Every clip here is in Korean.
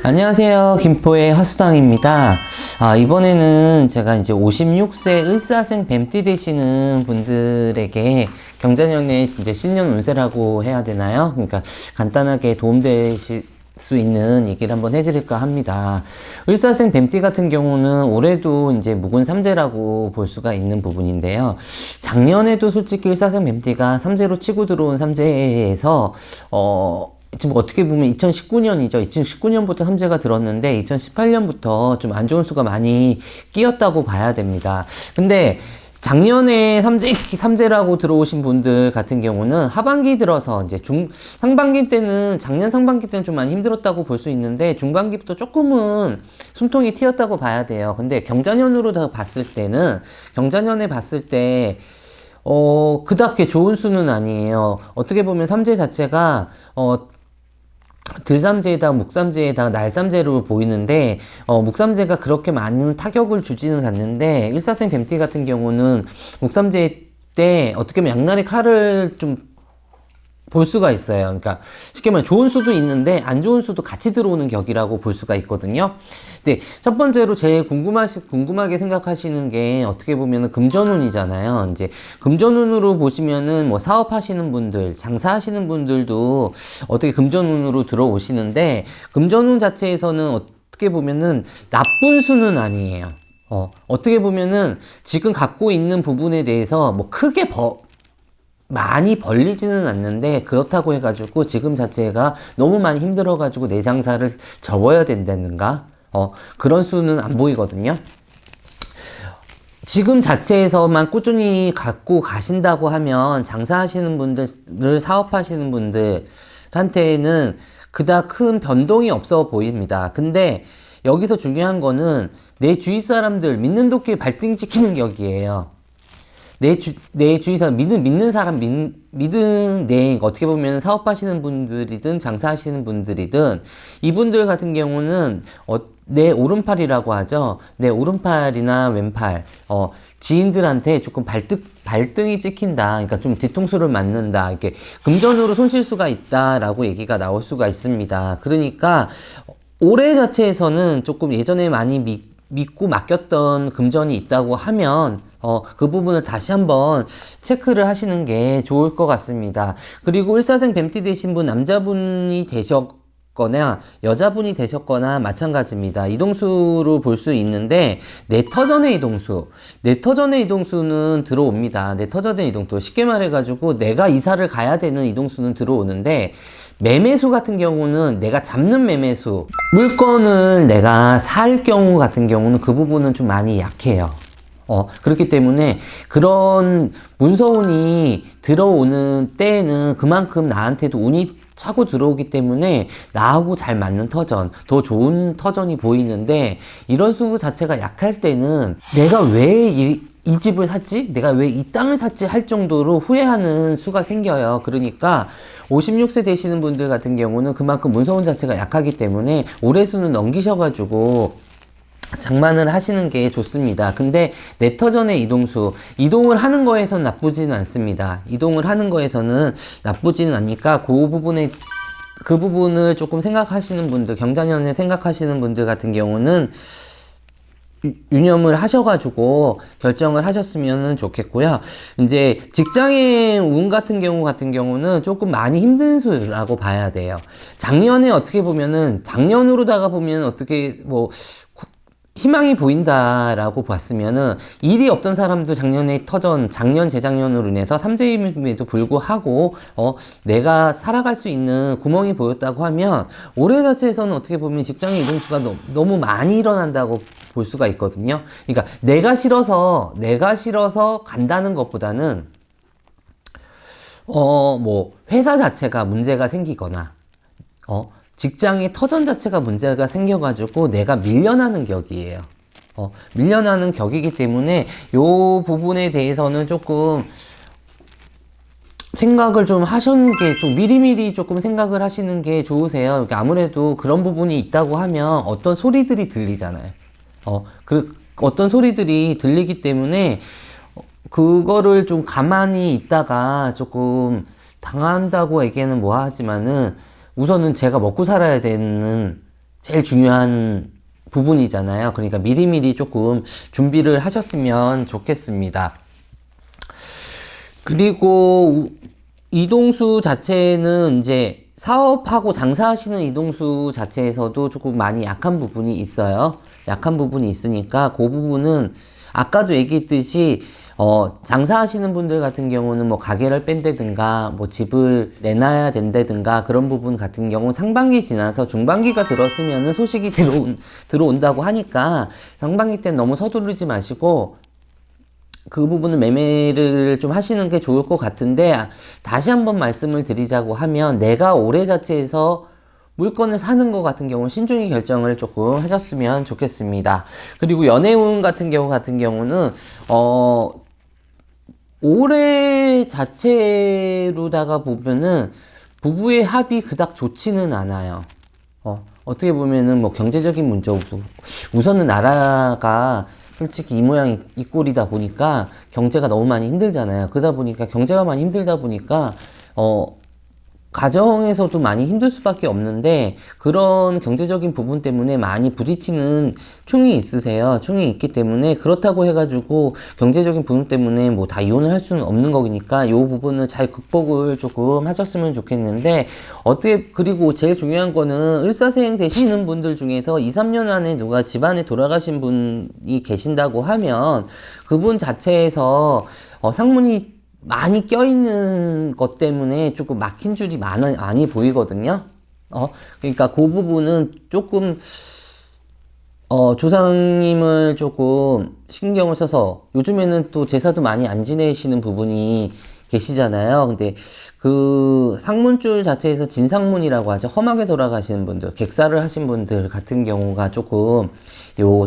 안녕하세요. 김포의 하수당입니다. 이번에는 제가 이제 56세 을사생 뱀띠 되시는 분들에게 경자년의 이제 신년 운세라고 해야 되나요? 그러니까 간단하게 도움되실 수 있는 얘기를 한번 해드릴까 합니다. 을사생 뱀띠 같은 경우는 올해도 이제 묵은 삼재라고 볼 수가 있는 부분인데요. 작년에도 솔직히 을사생 뱀띠가 삼재로 치고 들어온 삼재에서 지금 어떻게 보면 2019년이죠. 2019년부터 삼재가 들었는데 2018년부터 좀 안 좋은 수가 많이 끼었다고 봐야 됩니다. 근데 작년에 삼재라고 들어오신 분들 같은 경우는 하반기 들어서 이제 상반기 때는, 작년 상반기 때는 좀 많이 힘들었다고 볼 수 있는데 중반기부터 조금은 숨통이 튀었다고 봐야 돼요. 근데 경자년으로 다 봤을 때는, 경자년에 봤을 때 그닥 좋은 수는 아니에요. 어떻게 보면 삼재 자체가 들삼재에다가 묵삼재에다가 날삼재로 보이는데 묵삼재가 그렇게 많은 타격을 주지는 않는데 일사생 뱀띠 같은 경우는 묵삼재 때 어떻게 보면 양날의 칼을 좀 볼 수가 있어요. 그러니까 쉽게 말하면 좋은 수도 있는데 안 좋은 수도 같이 들어오는 격이라고 볼 수가 있거든요. 근데 첫 번째로 제일 궁금하게 생각하시는 게 어떻게 보면은 금전운이잖아요. 이제 금전운으로 보시면은 뭐 사업하시는 분들, 장사하시는 분들도 어떻게 금전운으로 들어오시는데 금전운 자체에서는 어떻게 보면은 나쁜 수는 아니에요. 어떻게 보면은 지금 갖고 있는 부분에 대해서 뭐 크게 많이 벌리지는 않는데 그렇다고 해가지고 지금 자체가 너무 많이 힘들어가지고 내 장사를 접어야 된다는가? 그런 수는 안 보이거든요. 지금 자체에서만 꾸준히 갖고 가신다고 하면 장사하시는 분들, 사업하시는 분들한테는 그닥 큰 변동이 없어 보입니다. 근데 여기서 중요한 거는 내 주위 사람들 믿는 도끼에 발등 찍히는 격이에요. 내 주위 사람, 믿는 사람, 어떻게 보면 사업하시는 분들이든 장사하시는 분들이든 이분들 같은 경우는 내 오른팔이라고 하죠. 내 오른팔이나 왼팔, 지인들한테 조금 발등이 찍힌다. 그러니까 좀 뒤통수를 맞는다. 이렇게 금전으로 손실수가 있다라고 얘기가 나올 수가 있습니다. 그러니까 올해 자체에서는 조금 예전에 많이 믿고 맡겼던 금전이 있다고 하면 그 부분을 다시 한번 체크를 하시는 게 좋을 것 같습니다. 그리고 일사생 뱀띠 되신 분, 남자분이 되셨거나 여자분이 되셨거나 마찬가지입니다. 이동수로 볼 수 있는데 내터전의 이동수는 들어옵니다. 내터전의 이동수, 쉽게 말해가지고 내가 이사를 가야 되는 이동수는 들어오는데, 매매수 같은 경우는 내가 잡는 매매수, 물건을 내가 살 경우 같은 경우는 그 부분은 좀 많이 약해요. 그렇기 때문에 그런 문서운이 들어오는 때에는 그만큼 나한테도 운이 차고 들어오기 때문에 나하고 잘 맞는 터전, 더 좋은 터전이 보이는데, 이런 수 자체가 약할 때는 내가 왜 이 집을 샀지? 내가 왜 이 땅을 샀지? 할 정도로 후회하는 수가 생겨요. 그러니까 56세 되시는 분들 같은 경우는 그만큼 문서운 자체가 약하기 때문에 올해 수는 넘기셔가지고 장만을 하시는 게 좋습니다. 근데 내터전의 이동을 하는 거에선 나쁘지는 않습니다. 이동을 하는 거에서는 나쁘지는 않으니까 그 부분을 조금 생각하시는 분들, 경자년에 생각하시는 분들 같은 경우는 유념을 하셔가지고 결정을 하셨으면 좋겠고요. 이제 직장의 운 같은 경우는 조금 많이 힘든 수라고 봐야 돼요. 작년에 어떻게 보면은, 작년으로다가 보면 어떻게 희망이 보인다라고 봤으면은, 일이 없던 사람도 작년, 재작년으로 인해서 삼재임에도 불구하고, 내가 살아갈 수 있는 구멍이 보였다고 하면, 올해 자체에서는 어떻게 보면 직장의 이동수가 너무 많이 일어난다고 볼 수가 있거든요. 그러니까 내가 싫어서 간다는 것보다는, 회사 자체가 문제가 생기거나, 직장의 터전 자체가 문제가 생겨가지고 내가 밀려나는 격이에요. 밀려나는 격이기 때문에 요 부분에 대해서는 조금 생각을 좀 하시는 게, 좀 미리미리 조금 생각을 하시는 게 좋으세요. 그러니까 아무래도 그런 부분이 있다고 하면 어떤 소리들이 들리잖아요. 어떤 소리들이 들리기 때문에 그거를 좀 가만히 있다가 조금 당한다고 얘기는 뭐하지만은 우선은 제가 먹고 살아야 되는 제일 중요한 부분이잖아요. 그러니까 미리미리 조금 준비를 하셨으면 좋겠습니다. 그리고 이동수 자체는 이제 사업하고 장사하시는 이동수 자체에서도 조금 많이 약한 부분이 있어요. 약한 부분이 있으니까 그 부분은 아까도 얘기했듯이 장사하시는 분들 같은 경우는 뭐 가게를 뺀다든가 뭐 집을 내놔야 된다든가 그런 부분 같은 경우는 상반기 지나서 중반기가 들었으면은 소식이 들어온다고 하니까 상반기 때 너무 서두르지 마시고 그 부분을 매매를 좀 하시는 게 좋을 것 같은데, 다시 한번 말씀을 드리자고 하면 내가 올해 자체에서 물건을 사는 것 같은 경우는 신중히 결정을 조금 하셨으면 좋겠습니다. 그리고 연애운 같은 경우는 올해 자체로다가 보면은 부부의 합이 그닥 좋지는 않아요. 어떻게 보면은 뭐 경제적인 문제도 우선은 나라가 솔직히 이 모양 이 꼴이다 보니까 경제가 너무 많이 힘들잖아요. 그러다 보니까 경제가 많이 힘들다 보니까 가정에서도 많이 힘들 수밖에 없는데 그런 경제적인 부분 때문에 많이 부딪히는 충이 있으세요. 충이 있기 때문에 그렇다고 해가지고 경제적인 부분 때문에 뭐 다 이혼을 할 수는 없는 거니까 이 부분을 잘 극복을 조금 하셨으면 좋겠는데 그리고 제일 중요한 거는 을사생 되시는 분들 중에서 2, 3년 안에 누가 집안에 돌아가신 분이 계신다고 하면 그분 자체에서 상문이 많이 껴있는 것 때문에 조금 막힌 줄이 많이 보이거든요. 그러니까 그 부분은 조금, 조상님을 조금 신경을 써서 요즘에는 또 제사도 많이 안 지내시는 부분이 계시잖아요. 근데 그 상문줄 자체에서 진상문이라고 하죠. 험하게 돌아가시는 분들, 객사를 하신 분들 같은 경우가 조금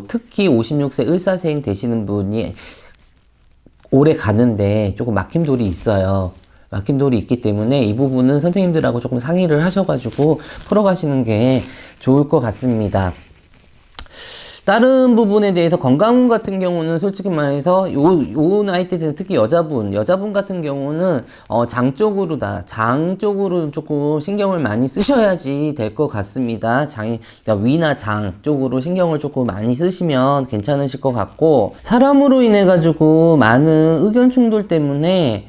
특히 56세 을사생 되시는 분이 오래 가는데 조금 막힘돌이 있어요. 막힘돌이 있기 때문에 이 부분은 선생님들하고 조금 상의를 하셔가지고 풀어가시는 게 좋을 것 같습니다. 다른 부분에 대해서 건강 같은 경우는 솔직히 말해서 요 나이 때 특히 여자분 같은 경우는 장 쪽으로 조금 신경을 많이 쓰셔야지 될 것 같습니다. 그러니까 위나 장 쪽으로 신경을 조금 많이 쓰시면 괜찮으실 것 같고, 사람으로 인해 가지고 많은 의견 충돌 때문에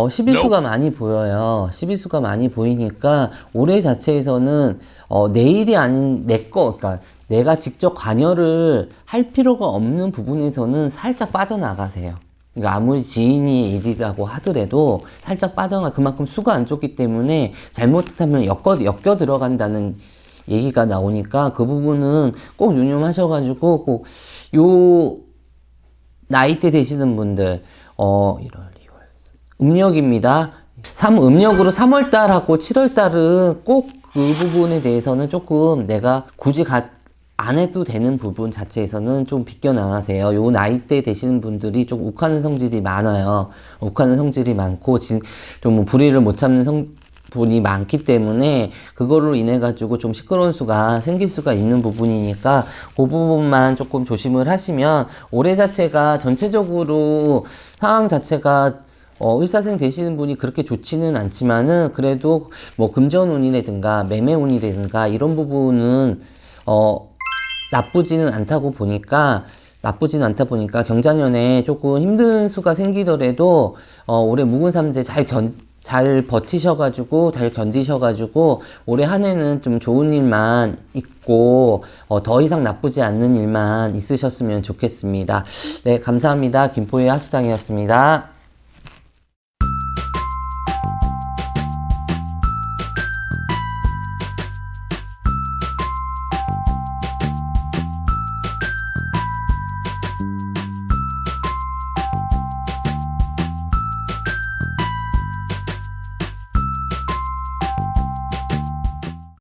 시비수가 많이 보여요. 시비수가 많이 보이니까 올해 자체에서는 내 일이 아닌 그러니까 내가 직접 관여를 할 필요가 없는 부분에서는 살짝 빠져나가세요. 그러니까 아무리 지인이 일이라고 하더라도 살짝 그만큼 수가 안 좋기 때문에 잘못하면 엮여 들어간다는 얘기가 나오니까 그 부분은 꼭 유념하셔가지고 꼭 요 나이대 되시는 분들 1월 음력입니다. 음력으로 3월달하고 7월달은 꼭 그 부분에 대해서는 조금 내가 굳이 안 해도 되는 부분 자체에서는 좀 비껴나가세요. 요 나이대 되시는 분들이 좀 욱하는 성질이 많아요. 욱하는 성질이 많고 좀 불의를 못 참는 분이 많기 때문에 그걸로 인해 가지고 좀 시끄러운 수가 생길 수가 있는 부분이니까 그 부분만 조금 조심을 하시면 올해 자체가 전체적으로 상황 자체가 을사생 되시는 분이 그렇게 좋지는 않지만은 그래도 뭐 금전운이라든가 매매운이라든가 이런 부분은 나쁘지는 않다 보니까 경자년에 조금 힘든 수가 생기더라도 올해 묵은삼재 잘 버티셔가지고 잘 견디셔가지고 올해 한 해는 좀 좋은 일만 있고 더 이상 나쁘지 않는 일만 있으셨으면 좋겠습니다. 네, 감사합니다. 김포의 하수당이었습니다.